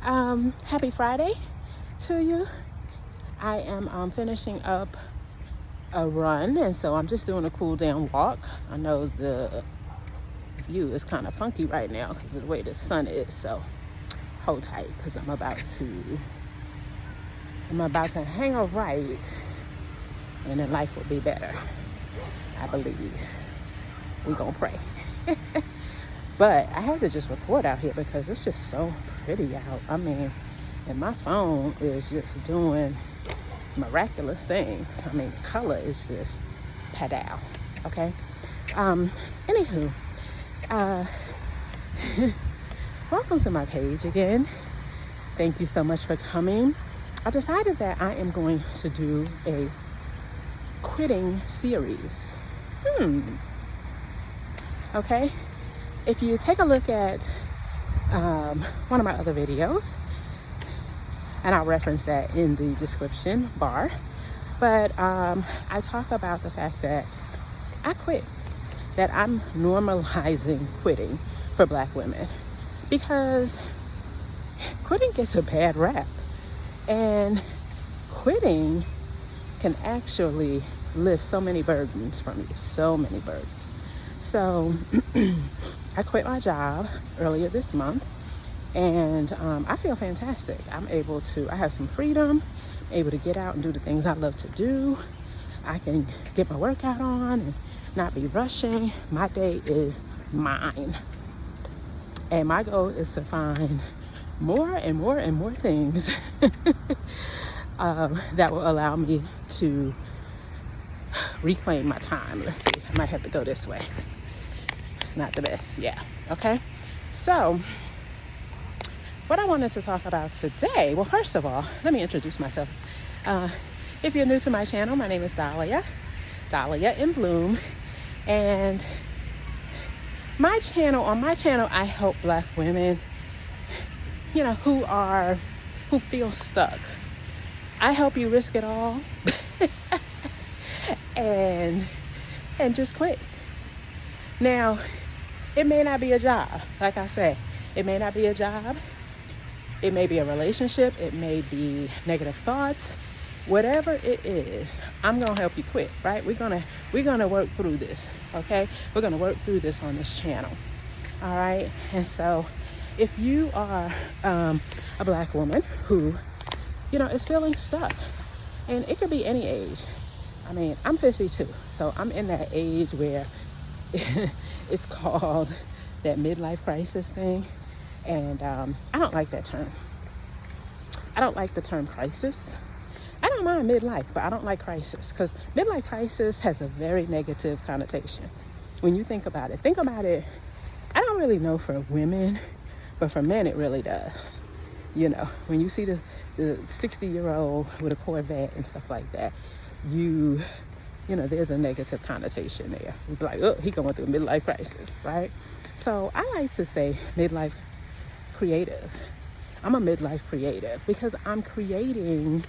Happy Friday to you. I am finishing up a run, and so I'm just doing a cool down walk. I know the view is kind of funky right now because of the way the sun is, so hold tight because I'm about to hang a right, and then life will be better. I believe. We gonna pray. But I had to just record out here because it's just so pretty out. I mean, and my phone is just doing miraculous things. I mean, color is just padow. Okay. Anywho, welcome to my page again. Thank you so much for coming. I decided that I am going to do a quitting series. Okay. If you take a look at one of my other videos, and I'll reference that in the description bar, but I talk about the fact that I quit, that I'm normalizing quitting for Black women, because quitting gets a bad rap, and quitting can actually lift so many burdens from you, so many burdens. So I quit my job earlier this month, and I feel fantastic. I have some freedom, I'm able to get out and do the things I love to do. I can get my workout on and not be rushing. My day is mine. And my goal is to find more and more and more things that will allow me to reclaim my time. Let's see, I might have to go this way. It's not the best. Yeah. Okay. So what I wanted to talk about today, well, first of all, let me introduce myself. If you're new to my channel, my name is Dahlia in Bloom. And on my channel, I help Black women, who feel stuck. I help you risk it all and just quit. Now, it may not be a job. Like I say, it may not be a job. It may be a relationship. It may be negative thoughts. Whatever it is, I'm going to help you quit, right? We're going to work through this, okay? We're going to work through this on this channel, all right? And so if you are a Black woman who, is feeling stuck, and it could be any age. I mean, I'm 52, so I'm in that age where it's called that midlife crisis thing. And I don't like that term. I don't like the term crisis. I don't mind midlife, but I don't like crisis, because midlife crisis has a very negative connotation. When you think about it, I don't really know for women, but for men it really does. When you see the 60-year-old with a Corvette and stuff like that, there's a negative connotation there. You'd be like, oh, he going through a midlife crisis, right? So I like to say midlife creative. I'm a midlife creative because I'm creating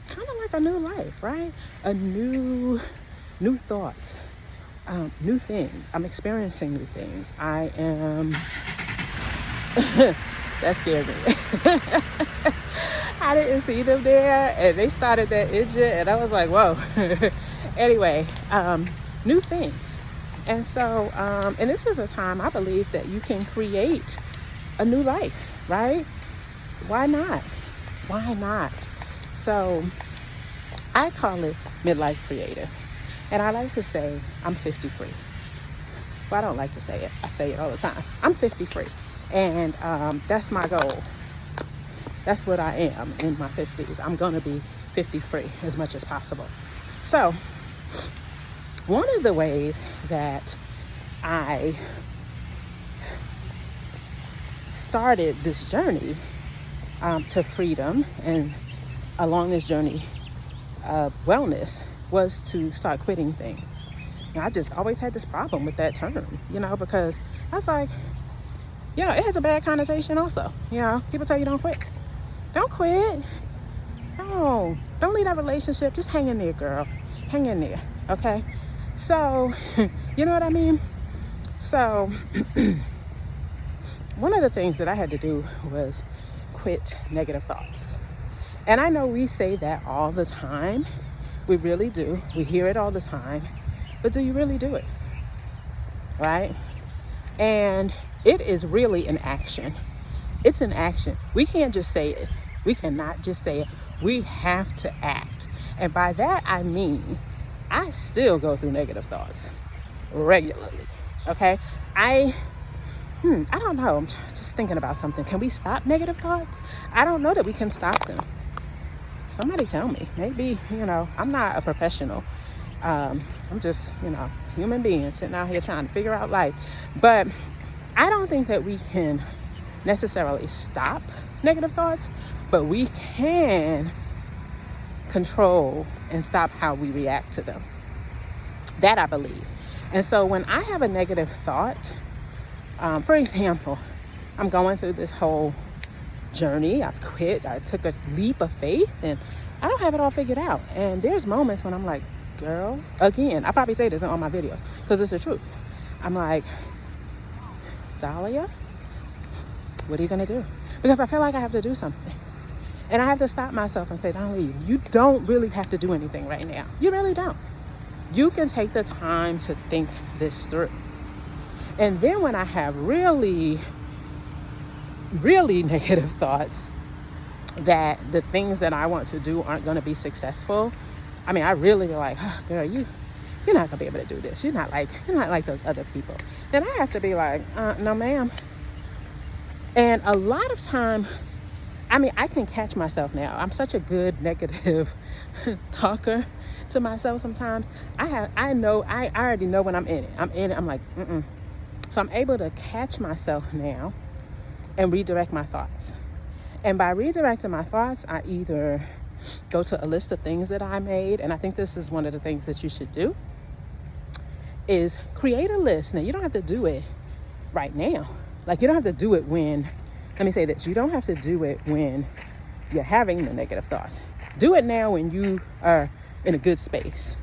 kind of like a new life, right? A new thoughts, new things. I'm experiencing new things. I am, that scared me. I didn't see them there, and they started that engine, and I was like, whoa. Anyway, new things. And so, and this is a time I believe that you can create a new life, right? Why not? So I call it midlife creative. And I like to say I'm 53. Well, I don't like to say it. I say it all the time. I'm 53. And that's my goal. That's what I am in my 50s. I'm going to be 53 as much as possible. So one of the ways that I started this journey to freedom, and along this journey of wellness, was to start quitting things. And I just always had this problem with that term, because I was like, it has a bad connotation also. People tell you don't quit. Don't quit. No, don't leave that relationship. Just hang in there, girl. Hang in there, okay? So, you know what I mean? So, one of the things that I had to do was quit negative thoughts. And I know we say that all the time. We really do. We hear it all the time. But do you really do it? Right? And it is really an action. It's an action. We can't just say it. We cannot just say it. We have to act. And by that, I mean, I still go through negative thoughts regularly. Okay? I don't know. I'm just thinking about something. Can we stop negative thoughts? I don't know that we can stop them. Somebody tell me. Maybe, I'm not a professional. I'm just, human being sitting out here trying to figure out life. But I don't think that we can necessarily stop negative thoughts, but we can control and stop how we react to them. That I believe. And so when I have a negative thought, for example, I'm going through this whole journey. I've quit. I took a leap of faith and I don't have it all figured out. And there's moments when I'm like, girl, again, I probably say this in all my videos because it's the truth. I'm like, Dahlia, what are you going to do? Because I feel like I have to do something. And I have to stop myself and say, Dahlia, you don't really have to do anything right now. You really don't. You can take the time to think this through. And then when I have really, really negative thoughts that the things that I want to do aren't going to be successful, I mean, I really like, girl, you're not gonna be able to do this. You're not like those other people. And I have to be like, no, ma'am. And a lot of times, I mean, I can catch myself now. I'm such a good negative talker to myself sometimes. I already know when I'm in it. I'm like, So I'm able to catch myself now and redirect my thoughts. And by redirecting my thoughts, I either go to a list of things that I made, and I think this is one of the things that you should do, is create a list. Now, you don't have to do it right now. Like, you don't have to do it when, let me say this, you don't have to do it when you're having the negative thoughts. Do it now when you are in a good space.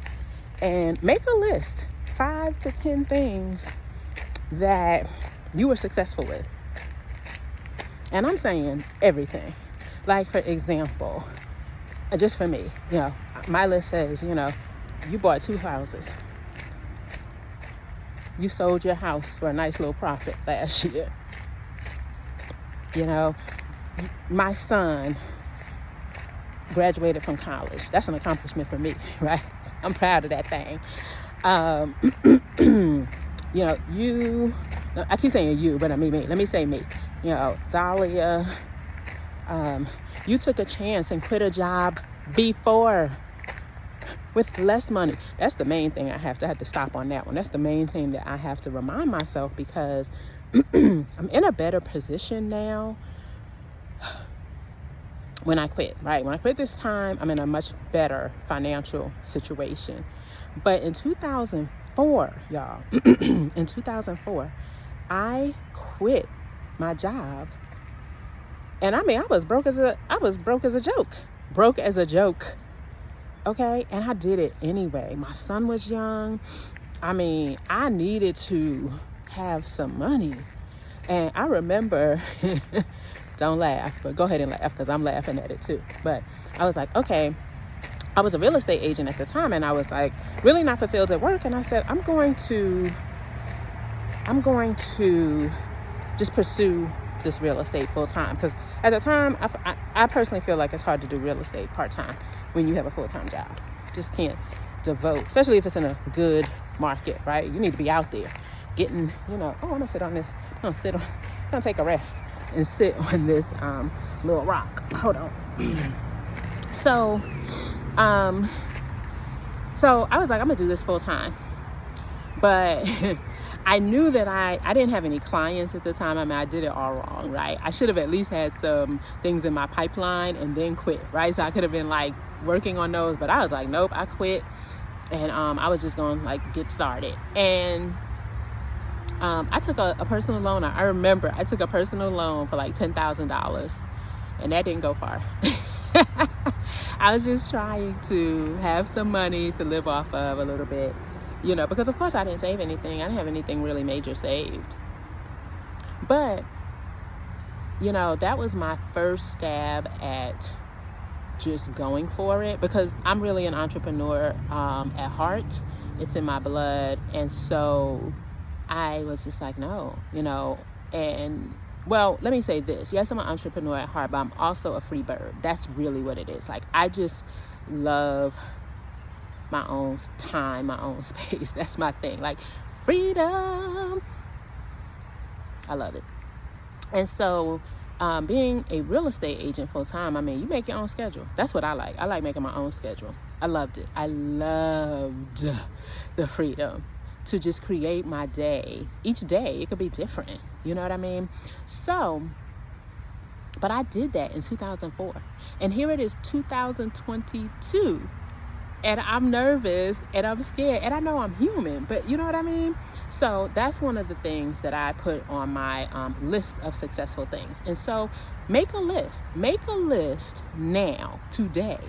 And make a list, 5 to 10 things that you were successful with. And I'm saying everything. Like, for example, just for me, my list says, you bought 2 houses. You sold your house for a nice little profit last year. My son graduated from college. That's an accomplishment for me, right? I'm proud of that thing. I keep saying you, but I mean me. Let me say me. Dahlia, you took a chance and quit a job before with less money. That's the main thing I have to stop on that one. That's the main thing that I have to remind myself, because I'm in a better position now when I quit, right? When I quit this time, I'm in a much better financial situation. But in 2004, y'all, in 2004, I quit my job. And I mean, I was broke as a joke. Okay. And I did it anyway. My son was young. I mean, I needed to have some money. And I remember, don't laugh, but go ahead and laugh, because I'm laughing at it too. But I was like, okay, I was a real estate agent at the time, and I was like really not fulfilled at work. And I said, I'm going to just pursue this real estate full time, because at the time I personally feel like it's hard to do real estate part time when you have a full-time job. Just can't devote, especially if it's in a good market, right? You need to be out there getting, I'm gonna sit on this, I'm gonna take a rest and sit on this little rock. Hold on. So I was like, I'm gonna do this full time. But I knew that I didn't have any clients at the time. I mean, I did it all wrong, right? I should have at least had some things in my pipeline and then quit, right? So I could have been like working on those, but I was like, nope, I quit. And I was just going to like get started. And I took a personal loan. I remember I took a personal loan for like $10,000, and that didn't go far. I was just trying to have some money to live off of a little bit. Because of course I didn't save anything. I didn't have anything really major saved. But that was my first stab at just going for it, because I'm really an entrepreneur at heart. It's in my blood. And so I was just like, no, and well, let me say this. Yes, I'm an entrepreneur at heart, but I'm also a free bird. That's really what it is. Like, I just love my own time, my own space. That's my thing. Like, freedom. I love it. And so being a real estate agent full time, you make your own schedule. That's what I like. I like making my own schedule. I loved it. I loved the freedom to just create my day. Each day, it could be different. You know what I mean? So, but I did that in 2004. And here it is, 2022. And I'm nervous and I'm scared. And I know I'm human, but you know what I mean? So that's one of the things that I put on my list of successful things. And so make a list. Make a list now, today.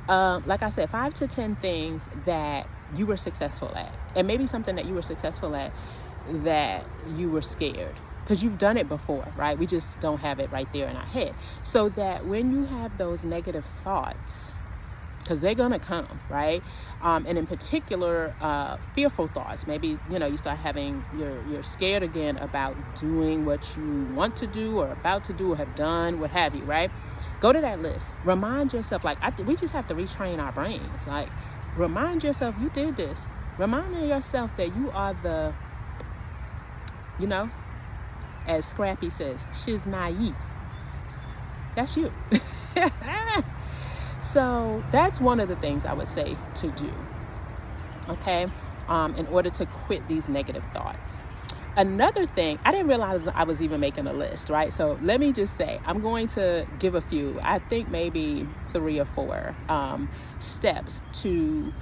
Like I said, 5 to 10 things that you were successful at. And maybe something that you were successful at that you were scared. Because you've done it before, right? We just don't have it right there in our head. So that when you have those negative thoughts, because they're going to come, right? And in particular, fearful thoughts. Maybe, you start having, you're scared again about doing what you want to do or about to do or have done, what have you, right? Go to that list. Remind yourself, we just have to retrain our brains. Like, remind yourself you did this. Remind yourself that you are the, as Scrappy says, shiz naive. That's you. So that's one of the things I would say to do, okay, in order to quit these negative thoughts. Another thing, I didn't realize I was even making a list, right? So let me just say, I'm going to give a few, I think maybe 3 or 4 steps to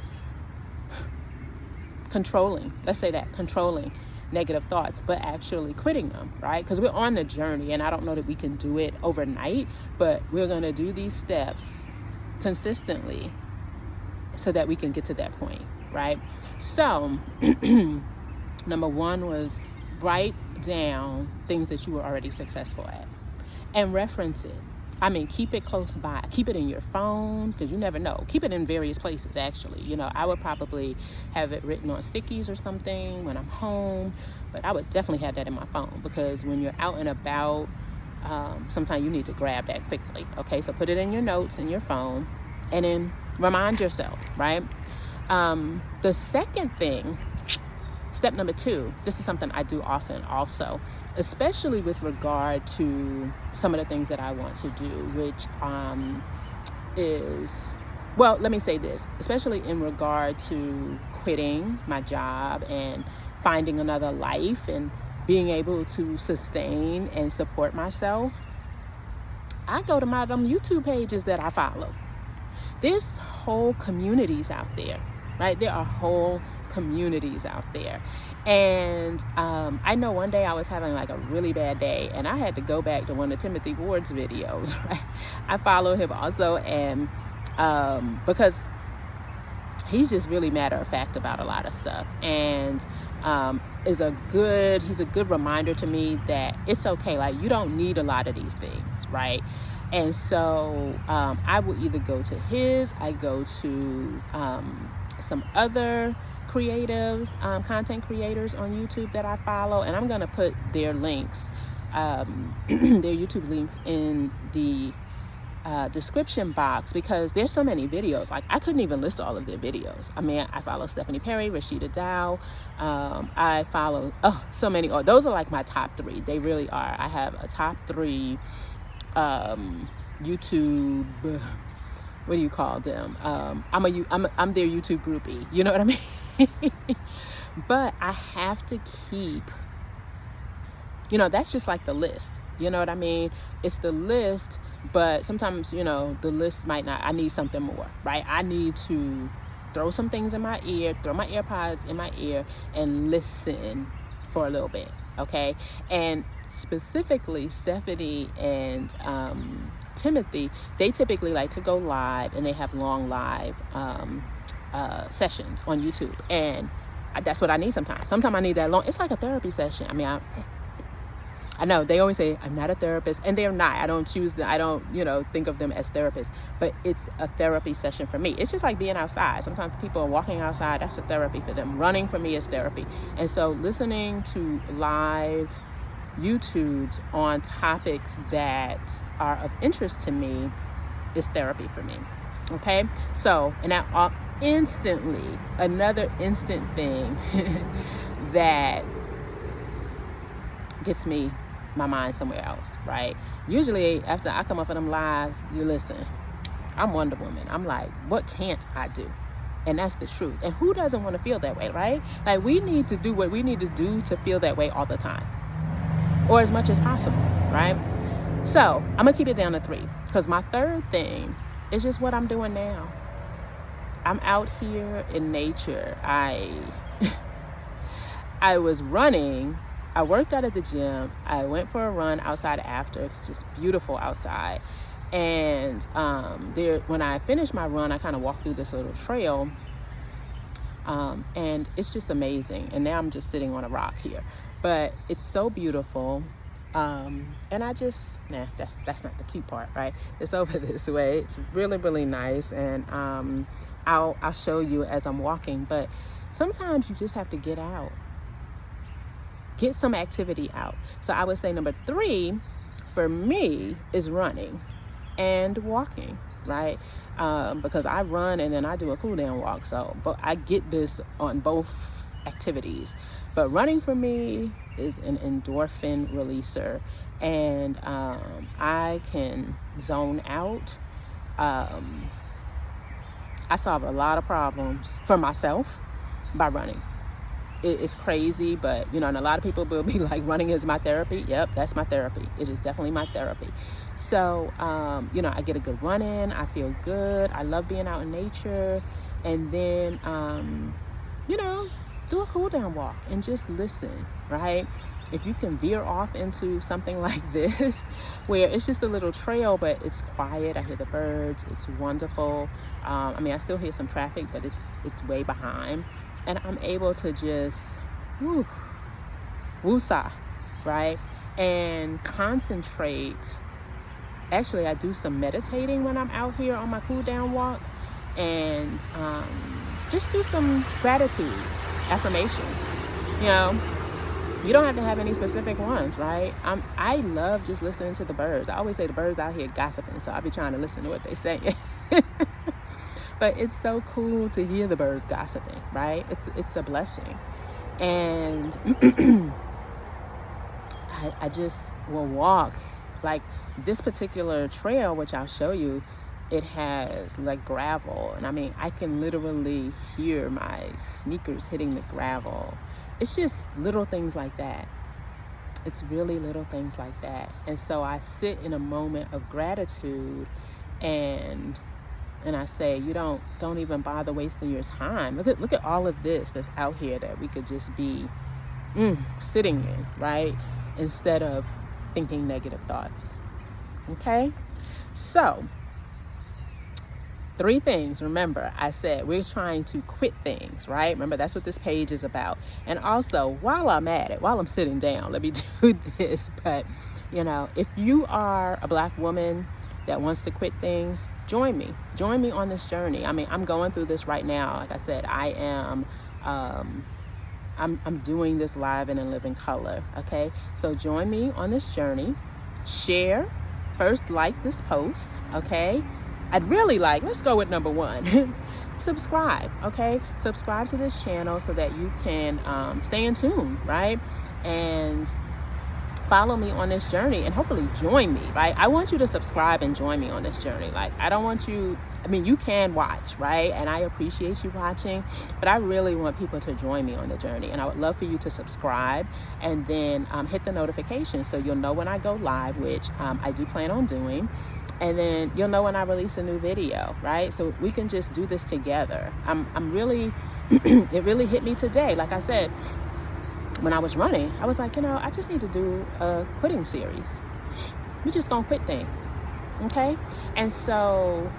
controlling negative thoughts, but actually quitting them, right? Because we're on the journey, and I don't know that we can do it overnight, but we're going to do these steps consistently so that we can get to that point, right? So number 1 was write down things that you were already successful at and reference it. Keep it close by. Keep it in your phone, because you never know. Keep it in various places, actually. I would probably have it written on stickies or something when I'm home, but I would definitely have that in my phone, because when you're out and about, sometimes you need to grab that quickly. Okay, so put it in your notes in your phone and then remind yourself, right? The second thing, step number 2, this is something I do often also, especially with regard to some of the things that I want to do, which is, well, let me say this, especially in regard to quitting my job and finding another life and being able to sustain and support myself. I go to my YouTube pages that I follow. There's whole communities out there, right? There are whole communities out there. And I know one day I was having like a really bad day, and I had to go back to one of Timothy Ward's videos, right? I follow him also, and because he's just really matter of fact about a lot of stuff, and he's a good reminder to me that it's okay. Like, you don't need a lot of these things, right? And so I will either go to I go to some other creatives, content creators on YouTube that I follow, and I'm going to put their links, their YouTube links in the description box, because there's so many videos. Like, I couldn't even list all of their videos. I follow Stephanie Perry, Rashida Dow. I follow so many. Those are like my top 3. They really are. I have a top 3 YouTube. What do you call them? I'm their YouTube groupie. You know what I mean? But I have to keep. That's just like the list. You know what I mean? It's the list, but sometimes, the list might not. I need something more, right? I need to throw some things in my ear, throw my AirPods in my ear, and listen for a little bit, okay? And specifically, Stephanie and Timothy, they typically like to go live, and they have long live sessions on YouTube, and that's what I need sometimes. Sometimes I need that long. It's like a therapy session. I know they always say I'm not a therapist, and they're not. I don't choose I don't, think of them as therapists, but it's a therapy session for me. It's just like being outside. Sometimes people are walking outside. That's a therapy for them. Running for me is therapy. And so listening to live YouTubes on topics that are of interest to me is therapy for me. Okay. So, and that instantly, another instant thing that gets my mind somewhere else, right? Usually after I come up with them lives, you listen, I'm Wonder Woman. I'm like, what can't I do? And that's the truth. And who doesn't want to feel that way, right? Like, we need to do what we need to do to feel that way all the time, or as much as possible, right? So I'm gonna keep it down to 3, because my third thing is just what I'm doing now. I'm out here in nature. I was running. I worked out at the gym. I went for a run outside after. It's just beautiful outside. And when I finished my run, I kind of walked through this little trail. And it's just amazing. And now I'm just sitting on a rock here. But it's so beautiful. And I just, that's not the cute part, right? It's over this way. It's really, really nice. And I'll show you as I'm walking. But sometimes you just have to get out. Get some activity out. So I would say number 3 for me is running and walking, right? Because I run and then I do a cool down walk. So, but I get this on both activities. But running for me is an endorphin releaser, and I can zone out. I solve a lot of problems for myself by running. It's crazy, but and a lot of people will be like, running is my therapy. Yep, that's my therapy. It is definitely my therapy. So I get a good run in. I feel good. I love being out in nature. And then do a cool down walk and just listen, right? If you can veer off into something like this, where it's just a little trail, but it's quiet. I hear the birds. It's wonderful. I still hear some traffic, but it's way behind. And I'm able to just woosah, right? And concentrate. Actually, I do some meditating when I'm out here on my cool down walk, and just do some gratitude affirmations. You don't have to have any specific ones, right? I love just listening to the birds. I always say the birds out here gossiping, so I'll be trying to listen to what they say. But it's so cool to hear the birds gossiping, right? It's a blessing. And I just will walk. Like this particular trail, which I'll show you, it has like gravel. And I can literally hear my sneakers hitting the gravel. It's just little things like that. It's really little things like that. And so I sit in a moment of gratitude, and I say, you don't even bother wasting your time. Look at all of this that's out here that we could just be sitting in, right? Instead of thinking negative thoughts. Okay? So, 3 things. Remember, I said we're trying to quit things, right? Remember, that's what this page is about. And also, while I'm at it, while I'm sitting down, let me do this. But, if you are a Black woman that wants to quit things, join me on this journey. I'm going through this right now. Like I said, I am I'm doing this live and in living color. Okay, so join me on this journey. Share first, like this post. Okay, I'd really let's go with number 1. Subscribe. Okay, subscribe to this channel so that you can stay in tune, right? And follow me on this journey and hopefully join me, right? I want you to subscribe and join me on this journey. I don't want you, you can watch, right? And I appreciate you watching, but I really want people to join me on the journey. And I would love for you to subscribe and then hit the notification so you'll know when I go live, which I do plan on doing. And then you'll know when I release a new video, right? So we can just do this together. I'm really, it really hit me today. Like I said, when I was running, I was like, I just need to do a quitting series. We're just gonna quit things, okay? And so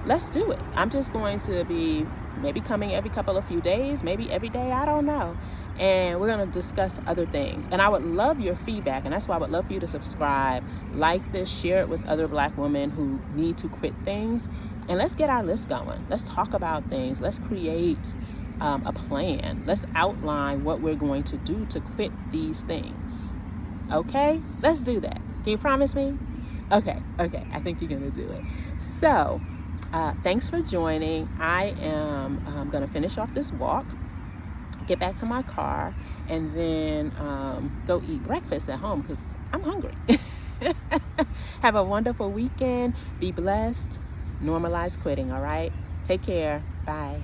let's do it. I'm just going to be maybe coming every couple of few days, maybe every day, I don't know. And we're going to discuss other things. And I would love your feedback. And that's why I would love for you to subscribe, like this, share it with other Black women who need to quit things. And let's get our list going. Let's talk about things. Let's create a plan. Let's outline what we're going to do to quit these things. Okay? Let's do that. Can you promise me? Okay. I think you're going to do it. So, thanks for joining. I am going to finish off this walk, get back to my car, and then go eat breakfast at home because I'm hungry. Have a wonderful weekend. Be blessed. Normalize quitting, all right? Take care. Bye.